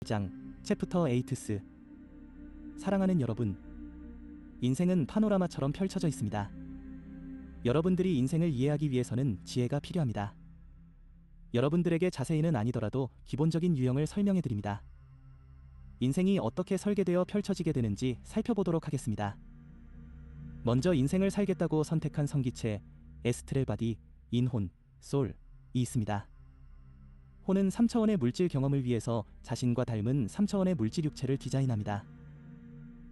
장 챕터 8스. 사랑하는 여러분, 인생은 파노라마처럼 펼쳐져 있습니다. 여러분들이 인생을 이해하기 위해서는 지혜가 필요합니다. 여러분들에게 자세히는 아니더라도 기본적인 유형을 설명해 드립니다. 인생이 어떻게 설계되어 펼쳐지게 되는지 살펴보도록 하겠습니다. 먼저 인생을 살겠다고 선택한 성기체 에스트렐 바디, 인혼, 솔이 있습니다. 혼은 3차원의 물질 경험을 위해서 자신과 닮은 3차원의 물질 육체를 디자인합니다.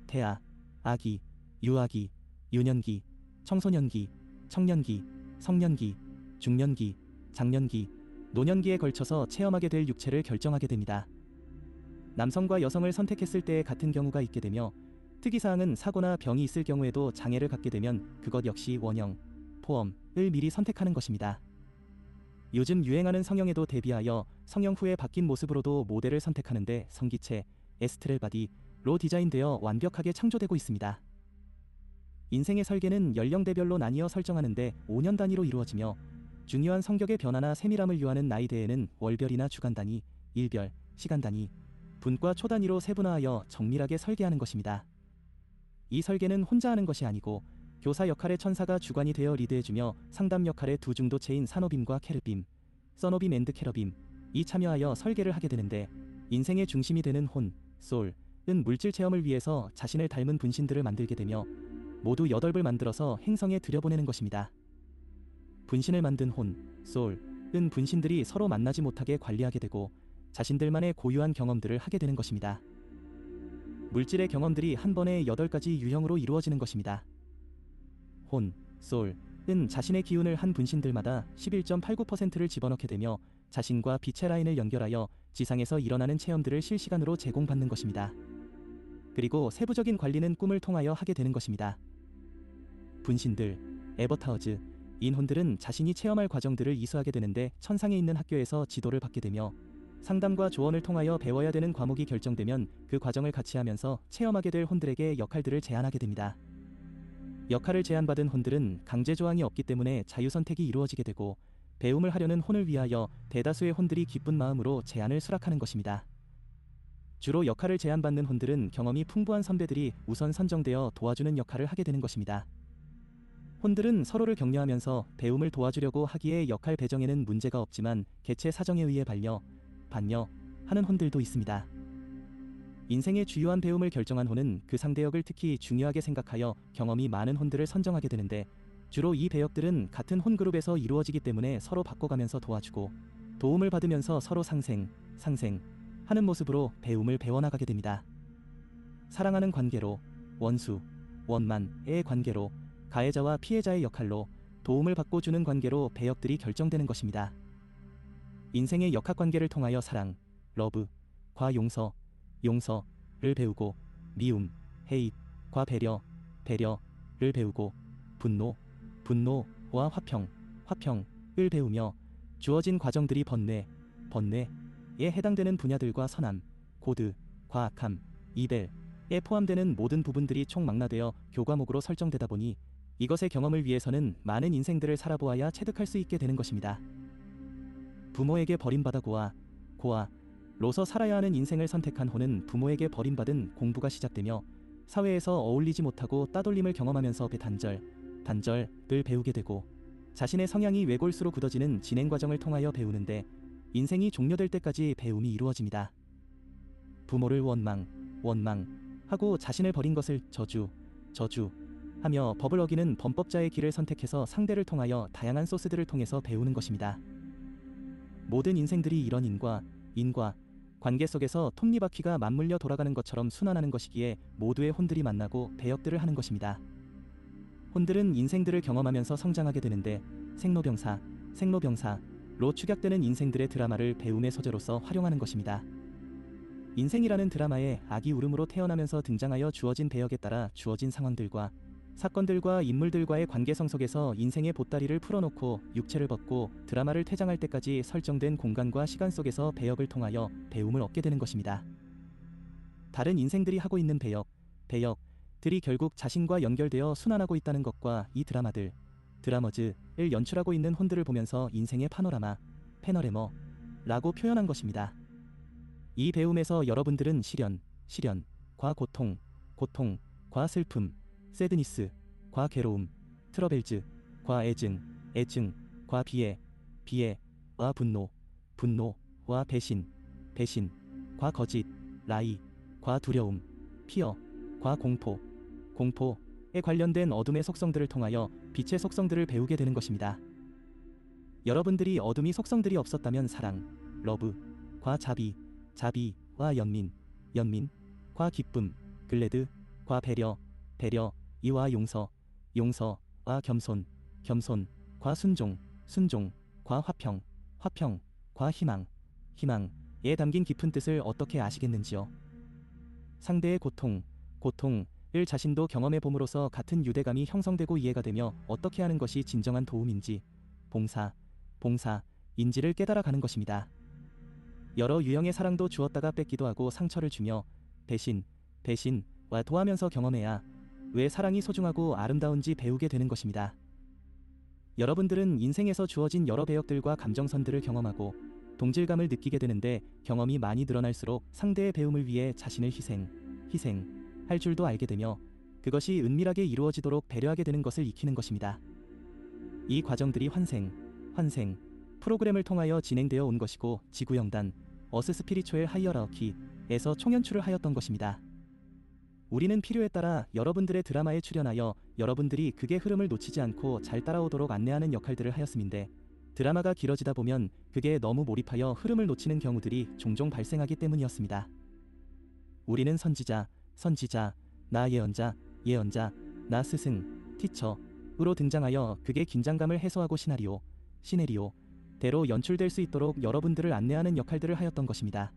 태아, 아기, 유아기, 유년기, 청소년기, 청년기, 성년기, 중년기, 장년기, 노년기에 걸쳐서 체험하게 될 육체를 결정하게 됩니다. 남성과 여성을 선택했을 때 같은 경우가 있게 되며, 특이사항은 사고나 병이 있을 경우에도 장애를 갖게 되면 그것 역시 원형, 포엄을 미리 선택하는 것입니다. 요즘 유행하는 성형에도 대비하여 성형 후에 바뀐 모습으로도 모델을 선택하는데 성기체 에스트렐 바디로 디자인되어 완벽하게 창조되고 있습니다. 인생의 설계는 연령대별로 나뉘어 설정하는데 5년 단위로 이루어지며, 중요한 성격의 변화나 세밀함을 요하는 나이대에는 월별이나 주간 단위, 일별, 시간 단위, 분과 초 단위로 세분화하여 정밀하게 설계하는 것입니다. 이 설계는 혼자 하는 것이 아니고 교사 역할의 천사가 주관이 되어 리드해주며 상담 역할의 두 중도체인 산호빔과 케르빔, 써노빔 앤드 캐러빔이 참여하여 설계를 하게 되는데, 인생의 중심이 되는 혼, 솔은 물질 체험을 위해서 자신을 닮은 분신들을 만들게 되며 모두 8을 만들어서 행성에 들여보내는 것입니다. 분신을 만든 혼, 솔은 분신들이 서로 만나지 못하게 관리하게 되고 자신들만의 고유한 경험들을 하게 되는 것입니다. 물질의 경험들이 한 번에 8가지 유형으로 이루어지는 것입니다. 혼, 솔은 자신의 기운을 한 분신들마다 11.89%를 집어넣게 되며 자신과 빛의 라인을 연결하여 지상에서 일어나는 체험들을 실시간으로 제공받는 것입니다. 그리고 세부적인 관리는 꿈을 통하여 하게 되는 것입니다. 분신들, 에버타어즈, 인혼들은 자신이 체험할 과정들을 이수하게 되는데 천상에 있는 학교에서 지도를 받게 되며, 상담과 조언을 통하여 배워야 되는 과목이 결정되면 그 과정을 같이 하면서 체험하게 될 혼들에게 역할들을 제안하게 됩니다. 역할을 제안받은 혼들은 강제 조항이 없기 때문에 자유선택이 이루어지게 되고, 배움을 하려는 혼을 위하여 대다수의 혼들이 기쁜 마음으로 제안을 수락하는 것입니다. 주로 역할을 제안받는 혼들은 경험이 풍부한 선배들이 우선 선정되어 도와주는 역할을 하게 되는 것입니다. 혼들은 서로를 격려하면서 배움을 도와주려고 하기에 역할 배정에는 문제가 없지만 개체 사정에 의해 반려하는 혼들도 있습니다. 인생의 주요한 배움을 결정한 혼은 그 상대역을 특히 중요하게 생각하여 경험이 많은 혼들을 선정하게 되는데, 주로 이 배역들은 같은 혼 그룹에서 이루어지기 때문에 서로 바꿔가면서 도와주고 도움을 받으면서 서로 상생하는 모습으로 배움을 배워나가게 됩니다. 사랑하는 관계로, 원수, 원만의 관계로, 가해자와 피해자의 역할로, 도움을 받고 주는 관계로 배역들이 결정되는 것입니다. 인생의 역학관계를 통하여 사랑, 러브과 용서를 배우고, 미움, 헤이트과 배려를 배우고, 분노와 화평을 배우며, 주어진 과정들이 번뇌에 해당되는 분야들과 선함, 고드과 악함, 이벨에 포함되는 모든 부분들이 총망라되어 교과목으로 설정되다 보니 이것의 경험을 위해서는 많은 인생들을 살아보아야 체득할 수 있게 되는 것입니다. 부모에게 버림받아 고아로서 살아야 하는 인생을 선택한 혼은 부모에게 버림받은 공부가 시작되며 사회에서 어울리지 못하고 따돌림을 경험하면서 단절을 배우게 되고, 자신의 성향이 외골수로 굳어지는 진행 과정을 통하여 배우는데 인생이 종료될 때까지 배움이 이루어집니다. 부모를 원망하고 자신을 버린 것을 저주하며 법을 어기는 범법자의 길을 선택해서 상대를 통하여 다양한 소스들을 통해서 배우는 것입니다. 모든 인생들이 이런 인과 관계 속에서 톱니바퀴가 맞물려 돌아가는 것처럼 순환하는 것이기에 모두의 혼들이 만나고 배역들을 하는 것입니다. 혼들은 인생들을 경험하면서 성장하게 되는데, 생로병사로 축약되는 인생들의 드라마를 배움의 소재로서 활용하는 것입니다. 인생이라는 드라마에 악이 울음으로 태어나면서 등장하여 주어진 배역에 따라 주어진 상황들과 사건들과 인물들과의 관계성 속에서 인생의 보따리를 풀어놓고 육체를 벗고 드라마를 퇴장할 때까지 설정된 공간과 시간 속에서 배역을 통하여 배움을 얻게 되는 것입니다. 다른 인생들이 하고 있는 배역들이 결국 자신과 연결되어 순환하고 있다는 것과 이 드라머즈를 연출하고 있는 혼들을 보면서 인생의 패너레머라고 표현한 것입니다. 이 배움에서 여러분들은 시련, 과 고통, 과 슬픔, 새드니스, 과 괴로움, 트러벨즈, 과 애증, 과 비애, 와 분노, 와 배신, 과 거짓, 라이, 과 두려움, 피어, 과 공포에 관련된 어둠의 속성들을 통하여 빛의 속성들을 배우게 되는 것입니다. 여러분들이 어둠이 속성들이 없었다면 사랑, 러브, 과 자비, 와 연민, 과 기쁨, 글래드, 과 배려, 이와 용서, 와 겸손, 과 순종, 과 화평, 과 희망에 담긴 깊은 뜻을 어떻게 아시겠는지요? 상대의 고통을 자신도 경험해 봄으로써 같은 유대감이 형성되고 이해가 되며 어떻게 하는 것이 진정한 도움인지, 봉사인지를 깨달아가는 것입니다. 여러 유형의 사랑도 주었다가 뺏기도 하고 상처를 주며 배신과 도하면서 경험해야 왜 사랑이 소중하고 아름다운지 배우게 되는 것입니다. 여러분들은 인생에서 주어진 여러 배역들과 감정선들을 경험하고 동질감을 느끼게 되는데 경험이 많이 늘어날수록 상대의 배움을 위해 자신을 희생할 줄도 알게 되며 그것이 은밀하게 이루어지도록 배려하게 되는 것을 익히는 것입니다. 이 과정들이 환생 프로그램을 통하여 진행되어 온 것이고 지구영단 어스 스피리추얼 하이어라키에서 총연출을 하였던 것입니다. 우리는 필요에 따라 여러분들의 드라마에 출연하여 여러분들이 극의 흐름을 놓치지 않고 잘 따라오도록 안내하는 역할들을 하였음인데 드라마가 길어지다 보면 극에 너무 몰입하여 흐름을 놓치는 경우들이 종종 발생하기 때문이었습니다. 우리는 선지자, 나 예언자, 나 스승, 티처로 등장하여 극의 긴장감을 해소하고 시나리오, 대로 연출될 수 있도록 여러분들을 안내하는 역할들을 하였던 것입니다.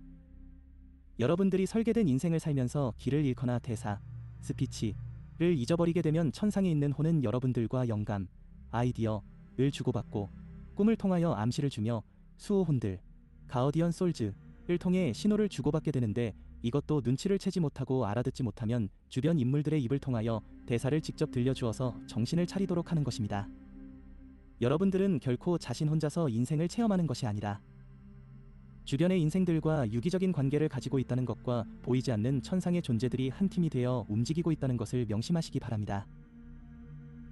여러분들이 설계된 인생을 살면서 길을 잃거나 대사, 스피치를 잊어버리게 되면 천상에 있는 혼은 여러분들과 영감, 아이디어를 주고받고 꿈을 통하여 암시를 주며 수호혼들, 가어디언 솔즈를 통해 신호를 주고받게 되는데 이것도 눈치를 채지 못하고 알아듣지 못하면 주변 인물들의 입을 통하여 대사를 직접 들려주어서 정신을 차리도록 하는 것입니다. 여러분들은 결코 자신 혼자서 인생을 체험하는 것이 아니라 주변의 인생들과 유기적인 관계를 가지고 있다는 것과 보이지 않는 천상의 존재들이 한 팀이 되어 움직이고 있다는 것을 명심하시기 바랍니다.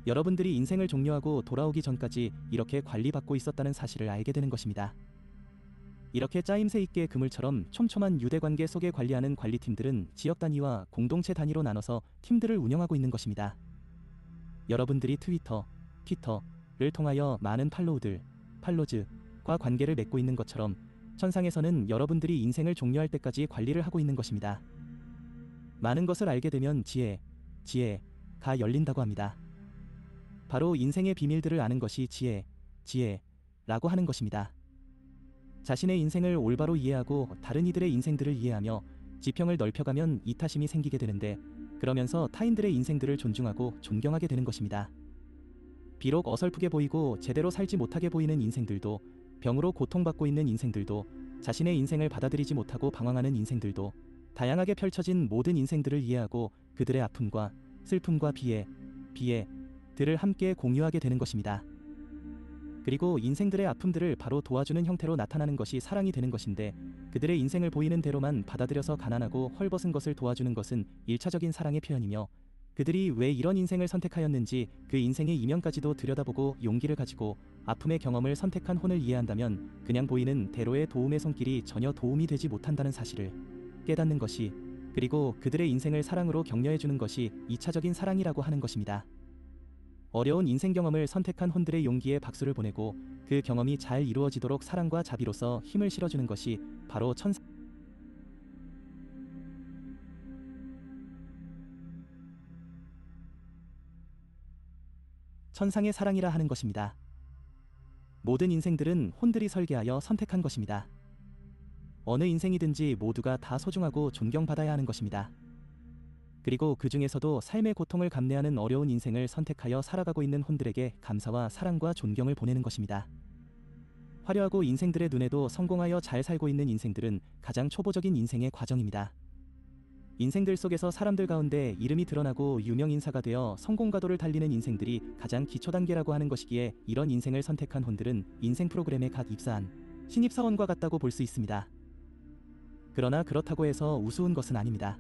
여러분들이 인생을 종료하고 돌아오기 전까지 이렇게 관리받고 있었다는 사실을 알게 되는 것입니다. 이렇게 짜임새 있게 그물처럼 촘촘한 유대관계 속에 관리하는 관리팀들은 지역 단위와 공동체 단위로 나눠서 팀들을 운영하고 있는 것입니다. 여러분들이 트위터를 통하여 많은 팔로즈과 관계를 맺고 있는 것처럼 천상에서는 여러분들이 인생을 종료할 때까지 관리를 하고 있는 것입니다. 많은 것을 알게 되면 지혜가 열린다고 합니다. 바로 인생의 비밀들을 아는 것이 지혜라고 하는 것입니다. 자신의 인생을 올바로 이해하고 다른 이들의 인생들을 이해하며 지평을 넓혀가면 이타심이 생기게 되는데 그러면서 타인들의 인생들을 존중하고 존경하게 되는 것입니다. 비록 어설프게 보이고 제대로 살지 못하게 보이는 인생들도 병으로 고통받고 있는 인생들도 자신의 인생을 받아들이지 못하고 방황하는 인생들도 다양하게 펼쳐진 모든 인생들을 이해하고 그들의 아픔과 슬픔과 비애들을 함께 공유하게 되는 것입니다. 그리고 인생들의 아픔들을 바로 도와주는 형태로 나타나는 것이 사랑이 되는 것인데 그들의 인생을 보이는 대로만 받아들여서 가난하고 헐벗은 것을 도와주는 것은 1차적인 사랑의 표현이며 그들이 왜 이런 인생을 선택하였는지 그 인생의 이면까지도 들여다보고 용기를 가지고 아픔의 경험을 선택한 혼을 이해한다면 그냥 보이는 대로의 도움의 손길이 전혀 도움이 되지 못한다는 사실을 깨닫는 것이 그리고 그들의 인생을 사랑으로 격려해주는 것이 2차적인 사랑이라고 하는 것입니다. 어려운 인생 경험을 선택한 혼들의 용기에 박수를 보내고 그 경험이 잘 이루어지도록 사랑과 자비로서 힘을 실어주는 것이 바로 천상의 사랑이라 하는 것입니다. 모든 인생들은 혼들이 설계하여 선택한 것입니다. 어느 인생이든지 모두가 다 소중하고 존경받아야 하는 것입니다. 그리고 그 중에서도 삶의 고통을 감내하는 어려운 인생을 선택하여 살아가고 있는 혼들에게 감사와 사랑과 존경을 보내는 것입니다. 화려하고 인생들의 눈에도 성공하여 잘 살고 있는 인생들은 가장 초보적인 인생의 과정입니다. 인생들 속에서 사람들 가운데 이름이 드러나고 유명 인사가 되어 성공가도를 달리는 인생들이 가장 기초 단계라고 하는 것이기에 이런 인생을 선택한 혼들은 인생 프로그램에 갓 입사한 신입사원과 같다고 볼 수 있습니다. 그러나 그렇다고 해서 우스운 것은 아닙니다.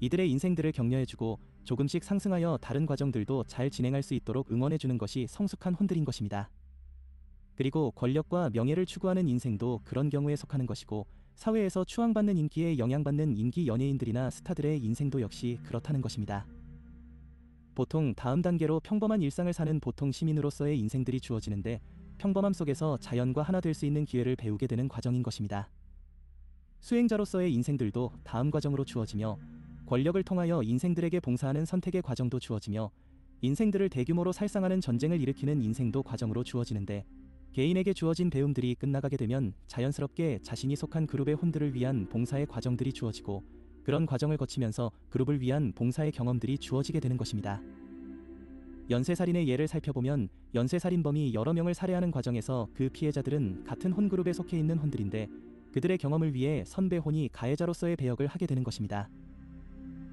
이들의 인생들을 격려해주고 조금씩 상승하여 다른 과정들도 잘 진행할 수 있도록 응원해주는 것이 성숙한 혼들인 것입니다. 그리고 권력과 명예를 추구하는 인생도 그런 경우에 속하는 것이고, 사회에서 추앙받는 인기에 영향받는 인기 연예인들이나 스타들의 인생도 역시 그렇다는 것입니다. 보통 다음 단계로 평범한 일상을 사는 보통 시민으로서의 인생들이 주어지는데, 평범함 속에서 자연과 하나 될 수 있는 기회를 배우게 되는 과정인 것입니다. 수행자로서의 인생들도 다음 과정으로 주어지며, 권력을 통하여 인생들에게 봉사하는 선택의 과정도 주어지며, 인생들을 대규모로 살상하는 전쟁을 일으키는 인생도 과정으로 주어지는데, 개인에게 주어진 배움들이 끝나가게 되면 자연스럽게 자신이 속한 그룹의 혼들을 위한 봉사의 과정들이 주어지고, 그런 과정을 거치면서 그룹을 위한 봉사의 경험들이 주어지게 되는 것입니다. 연쇄살인의 예를 살펴보면, 연쇄살인범이 여러 명을 살해하는 과정에서 그 피해자들은 같은 혼그룹에 속해 있는 혼들인데, 그들의 경험을 위해 선배혼이 가해자로서의 배역을 하게 되는 것입니다.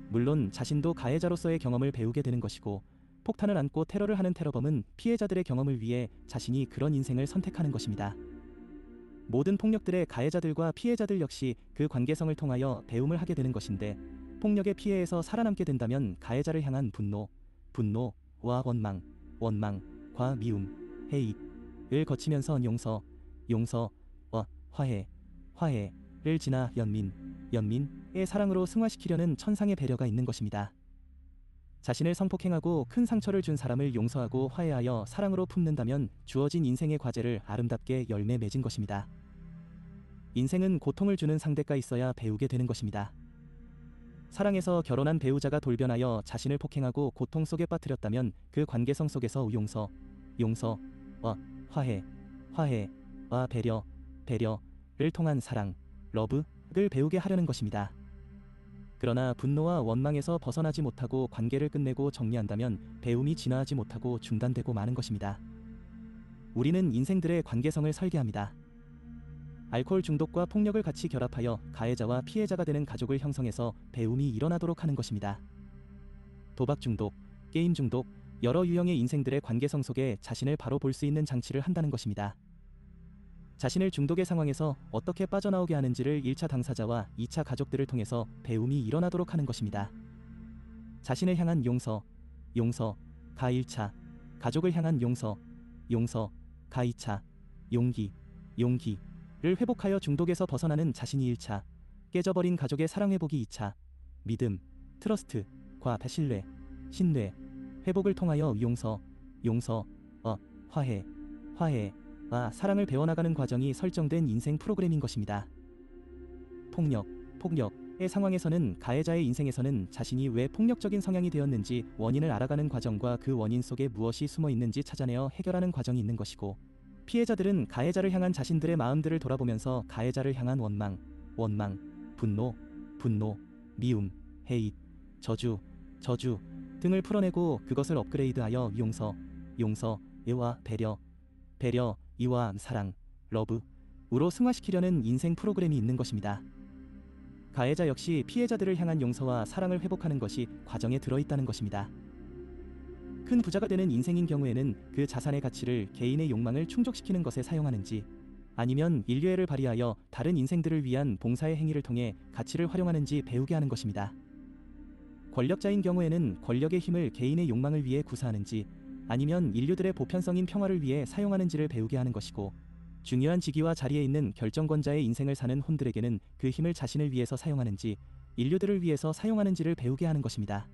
물론 자신도 가해자로서의 경험을 배우게 되는 것이고, 폭탄을 안고 테러를 하는 테러범은 피해자들의 경험을 위해 자신이 그런 인생을 선택하는 것입니다. 모든 폭력들의 가해자들과 피해자들 역시 그 관계성을 통하여 배움을 하게 되는 것인데, 폭력의 피해에서 살아남게 된다면 가해자를 향한 분노와 원망과 미움, 헤이트를 거치면서 용서와 화해를 지나 연민의 사랑으로 승화시키려는 천상의 배려가 있는 것입니다. 자신을 성폭행하고 큰 상처를 준 사람을 용서하고 화해하여 사랑으로 품는다면 주어진 인생의 과제를 아름답게 열매 맺은 것입니다. 인생은 고통을 주는 상대가 있어야 배우게 되는 것입니다. 사랑에서 결혼한 배우자가 돌변하여 자신을 폭행하고 고통 속에 빠뜨렸다면 그 관계성 속에서 용서와 화해와 배려를 통한 사랑, 러브를 배우게 하려는 것입니다. 그러나 분노와 원망에서 벗어나지 못하고 관계를 끝내고 정리한다면 배움이 진화하지 못하고 중단되고 마는 것입니다. 우리는 인생들의 관계성을 설계합니다. 알코올 중독과 폭력을 같이 결합하여 가해자와 피해자가 되는 가족을 형성해서 배움이 일어나도록 하는 것입니다. 도박 중독, 게임 중독, 여러 유형의 인생들의 관계성 속에 자신을 바로 볼 수 있는 장치를 한다는 것입니다. 자신을 중독의 상황에서 어떻게 빠져나오게 하는지를 1차 당사자와 2차 가족들을 통해서 배움이 일어나도록 하는 것입니다. 자신을 향한 용서가 1차, 가족을 향한 용서가 2차, 용기를 회복하여 중독에서 벗어나는 자신이 1차, 깨져버린 가족의 사랑 회복이 2차, 믿음, 트러스트과 신뢰, 회복을 통하여 용서와 화해와 사랑을 배워나가는 과정이 설정된 인생 프로그램인 것입니다. 폭력의 상황에서는 가해자의 인생에서는 자신이 왜 폭력적인 성향이 되었는지 원인을 알아가는 과정과 그 원인 속에 무엇이 숨어 있는지 찾아내어 해결하는 과정이 있는 것이고, 피해자들은 가해자를 향한 자신들의 마음들을 돌아보면서 가해자를 향한 원망, 분노, 미움, 헤이트, 저주 등을 풀어내고 그것을 업그레이드하여 용서와 배려와 사랑, 러브로 승화시키려는 인생 프로그램이 있는 것입니다. 가해자 역시 피해자들을 향한 용서와 사랑을 회복하는 것이 과정에 들어있다는 것입니다. 큰 부자가 되는 인생인 경우에는 그 자산의 가치를 개인의 욕망을 충족시키는 것에 사용하는지, 아니면 인류애를 발휘하여 다른 인생들을 위한 봉사의 행위를 통해 가치를 활용하는지 배우게 하는 것입니다. 권력자인 경우에는 권력의 힘을 개인의 욕망을 위해 구사하는지, 아니면 인류들의 보편성인 평화를 위해 사용하는지를 배우게 하는 것이고, 중요한 직위와 자리에 있는 결정권자의 인생을 사는 혼들에게는 그 힘을 자신을 위해서 사용하는지, 인류들을 위해서 사용하는지를 배우게 하는 것입니다.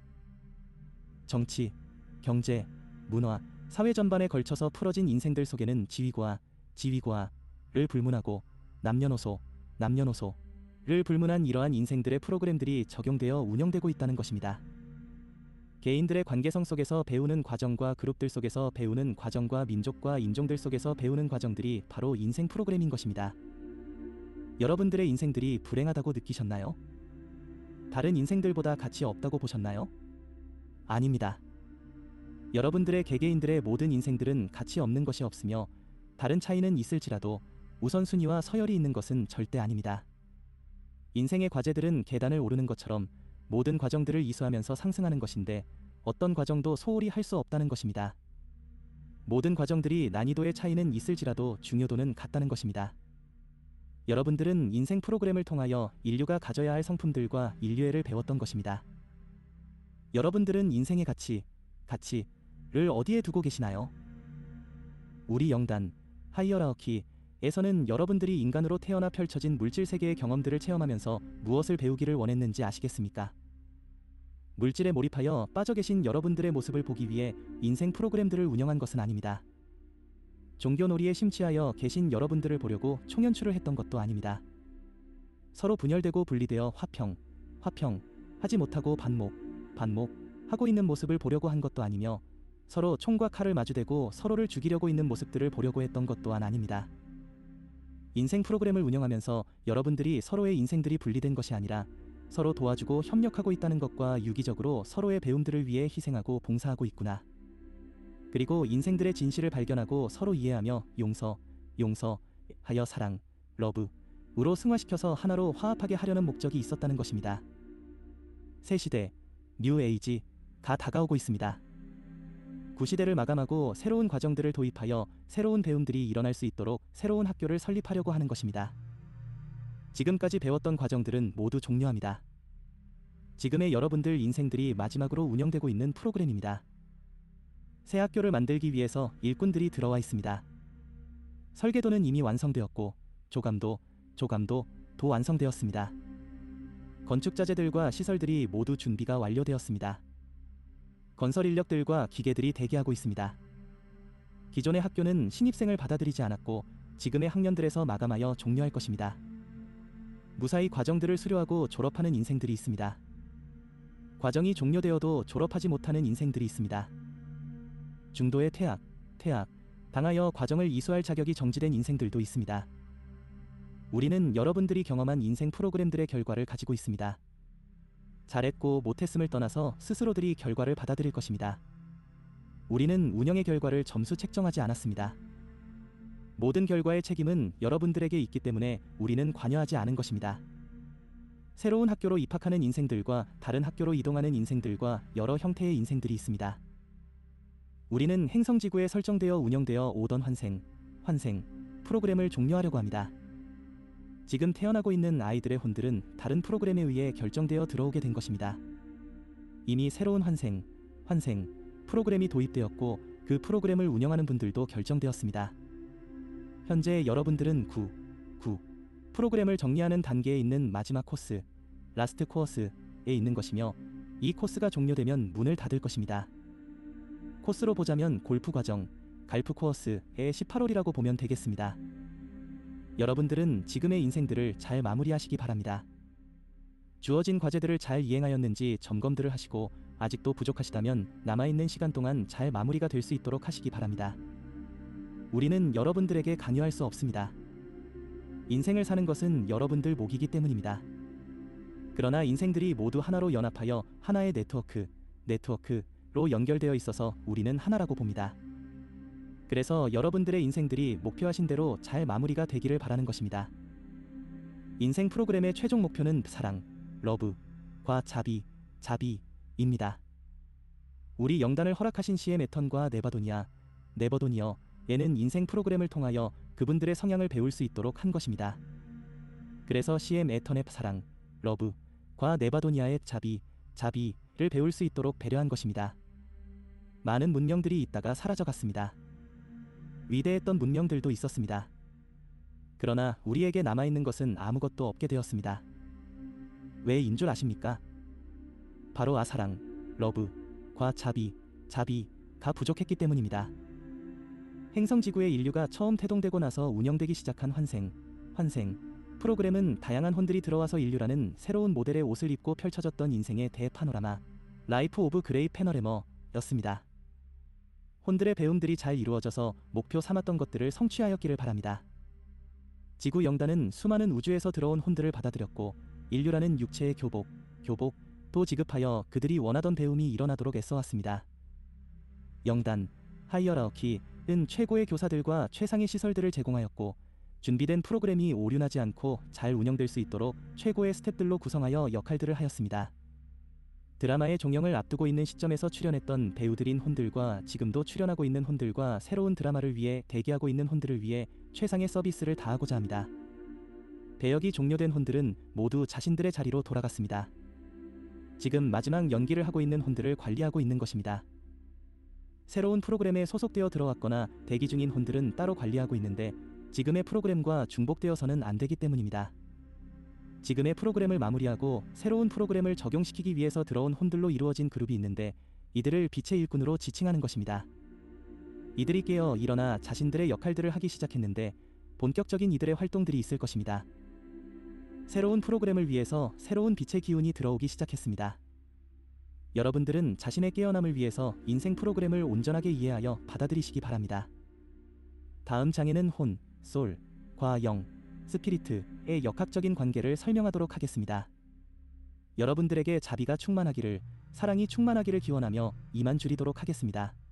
정치, 경제, 문화, 사회 전반에 걸쳐서 풀어진 인생들 속에는 지위고하를 불문하고 남녀노소를 불문한 이러한 인생들의 프로그램들이 적용되어 운영되고 있다는 것입니다. 개인들의 관계성 속에서 배우는 과정과 그룹들 속에서 배우는 과정과 민족과 인종들 속에서 배우는 과정들이 바로 인생 프로그램인 것입니다. 여러분들의 인생들이 불행하다고 느끼셨나요? 다른 인생들보다 가치 없다고 보셨나요? 아닙니다. 여러분들의 개개인들의 모든 인생들은 가치 없는 것이 없으며, 다른 차이는 있을지라도 우선순위와 서열이 있는 것은 절대 아닙니다. 인생의 과제들은 계단을 오르는 것처럼 모든 과정들을 이수하면서 상승하는 것인데, 어떤 과정도 소홀히 할 수 없다는 것입니다. 모든 과정들이 난이도의 차이는 있을지라도 중요도는 같다는 것입니다. 여러분들은 인생 프로그램을 통하여 인류가 가져야 할 성품들과 인류애를 배웠던 것입니다. 여러분들은 인생의 가치를 어디에 두고 계시나요? 우리 영단, 하이어라키에서는 여러분들이 인간으로 태어나 펼쳐진 물질 세계의 경험들을 체험하면서 무엇을 배우기를 원했는지 아시겠습니까? 물질에 몰입하여 빠져 계신 여러분들의 모습을 보기 위해 인생 프로그램들을 운영한 것은 아닙니다. 종교놀이에 심취하여 계신 여러분들을 보려고 총연출을 했던 것도 아닙니다. 서로 분열되고 분리되어 화평 하지 못하고 반목 하고 있는 모습을 보려고 한 것도 아니며 서로 총과 칼을 마주대고 서로를 죽이려고 있는 모습들을 보려고 했던 것 또한 아닙니다. 인생 프로그램을 운영하면서 여러분들이 서로의 인생들이 분리된 것이 아니라 서로 도와주고 협력하고 있다는 것과 유기적으로 서로의 배움들을 위해 희생하고 봉사하고 있구나. 그리고 인생들의 진실을 발견하고 서로 이해하며 용서하여 사랑, 러브으로 승화시켜서 하나로 화합하게 하려는 목적이 있었다는 것입니다. 새 시대, 뉴 에이지가 다가오고 있습니다. 구시대를 마감하고 새로운 과정들을 도입하여 새로운 배움들이 일어날 수 있도록 새로운 학교를 설립하려고 하는 것입니다. 지금까지 배웠던 과정들은 모두 종료합니다. 지금의 여러분들 인생들이 마지막으로 운영되고 있는 프로그램입니다. 새 학교를 만들기 위해서 일꾼들이 들어와 있습니다. 설계도는 이미 완성되었고 조감도 완성되었습니다. 건축자재들과 시설들이 모두 준비가 완료되었습니다. 건설 인력들과 기계들이 대기하고 있습니다. 기존의 학교는 신입생을 받아들이지 않았고 지금의 학년들에서 마감하여 종료할 것입니다. 무사히 과정들을 수료하고 졸업하는 인생들이 있습니다. 과정이 종료되어도 졸업하지 못하는 인생들이 있습니다. 중도의 퇴학 당하여 과정을 이수할 자격이 정지된 인생들도 있습니다. 우리는 여러분들이 경험한 인생 프로그램들의 결과를 가지고 있습니다. 잘했고 못했음을 떠나서 스스로들이 결과를 받아들일 것입니다. 우리는 운영의 결과를 점수 책정하지 않았습니다. 모든 결과의 책임은 여러분들에게 있기 때문에 우리는 관여하지 않은 것입니다. 새로운 학교로 입학하는 인생들과 다른 학교로 이동하는 인생들과 여러 형태의 인생들이 있습니다. 우리는 행성지구에 설정되어 운영되어 오던 환생 프로그램을 종료하려고 합니다. 지금 태어나고 있는 아이들의 혼들은 다른 프로그램에 의해 결정되어 들어오게 된 것입니다. 이미 새로운 환생 프로그램이 도입되었고 그 프로그램을 운영하는 분들도 결정되었습니다. 현재 여러분들은 9 프로그램을 정리하는 단계에 있는 마지막 코스, 라스트 코어스에 있는 것이며 이 코스가 종료되면 문을 닫을 것입니다. 코스로 보자면 골프 과정, 갈프 코어스의 18홀이라고 보면 되겠습니다. 여러분들은 지금의 인생들을 잘 마무리하시기 바랍니다. 주어진 과제들을 잘 이행하였는지 점검들을 하시고 아직도 부족하시다면 남아있는 시간 동안 잘 마무리가 될 수 있도록 하시기 바랍니다. 우리는 여러분들에게 강요할 수 없습니다. 인생을 사는 것은 여러분들 몫이기 때문입니다. 그러나 인생들이 모두 하나로 연합하여 하나의 네트워크로 연결되어 있어서 우리는 하나라고 봅니다. 그래서 여러분들의 인생들이 목표하신 대로 잘 마무리가 되기를 바라는 것입니다. 인생 프로그램의 최종 목표는 사랑, 러브과 자비입니다. 우리 영단을 허락하신 CM 에턴과 네버도니어에는 인생 프로그램을 통하여 그분들의 성향을 배울 수 있도록 한 것입니다. 그래서 CM 에턴의 사랑, 러브과 네바도니아의 자비를 배울 수 있도록 배려한 것입니다. 많은 문명들이 있다가 사라져갔습니다. 위대했던 문명들도 있었습니다. 그러나 우리에게 남아있는 것은 아무것도 없게 되었습니다. 왜인 줄 아십니까? 바로 사랑, 러브과 자비가 부족했기 때문입니다. 행성지구의 인류가 처음 태동되고 나서 운영되기 시작한 환생 프로그램은 다양한 혼들이 들어와서 인류라는 새로운 모델의 옷을 입고 펼쳐졌던 인생의 대파노라마, 라이프 오브 그레이 패너레머였습니다. 혼들의 배움들이 잘 이루어져서 목표 삼았던 것들을 성취하였기를 바랍니다. 지구 영단은 수많은 우주에서 들어온 혼들을 받아들였고 인류라는 육체의 교복도 지급하여 그들이 원하던 배움이 일어나도록 애써왔습니다. 영단, 하이어라키는 최고의 교사들과 최상의 시설들을 제공하였고 준비된 프로그램이 오류나지 않고 잘 운영될 수 있도록 최고의 스태프들로 구성하여 역할들을 하였습니다. 드라마의 종영을 앞두고 있는 시점에서 출연했던 배우들인 혼들과 지금도 출연하고 있는 혼들과 새로운 드라마를 위해 대기하고 있는 혼들을 위해 최상의 서비스를 다하고자 합니다. 배역이 종료된 혼들은 모두 자신들의 자리로 돌아갔습니다. 지금 마지막 연기를 하고 있는 혼들을 관리하고 있는 것입니다. 새로운 프로그램에 소속되어 들어왔거나 대기 중인 혼들은 따로 관리하고 있는데 지금의 프로그램과 중복되어서는 안 되기 때문입니다. 지금의 프로그램을 마무리하고 새로운 프로그램을 적용시키기 위해서 들어온 혼들로 이루어진 그룹이 있는데 이들을 빛의 일꾼으로 지칭하는 것입니다. 이들이 깨어 일어나 자신들의 역할들을 하기 시작했는데 본격적인 이들의 활동들이 있을 것입니다. 새로운 프로그램을 위해서 새로운 빛의 기운이 들어오기 시작했습니다. 여러분들은 자신의 깨어남을 위해서 인생 프로그램을 온전하게 이해하여 받아들이시기 바랍니다. 다음 장에는 혼, 솔, 과 영, 스피리트의 역학적인 관계를 설명하도록 하겠습니다. 여러분들에게 자비가 충만하기를, 사랑이 충만하기를 기원하며 이만 줄이도록 하겠습니다.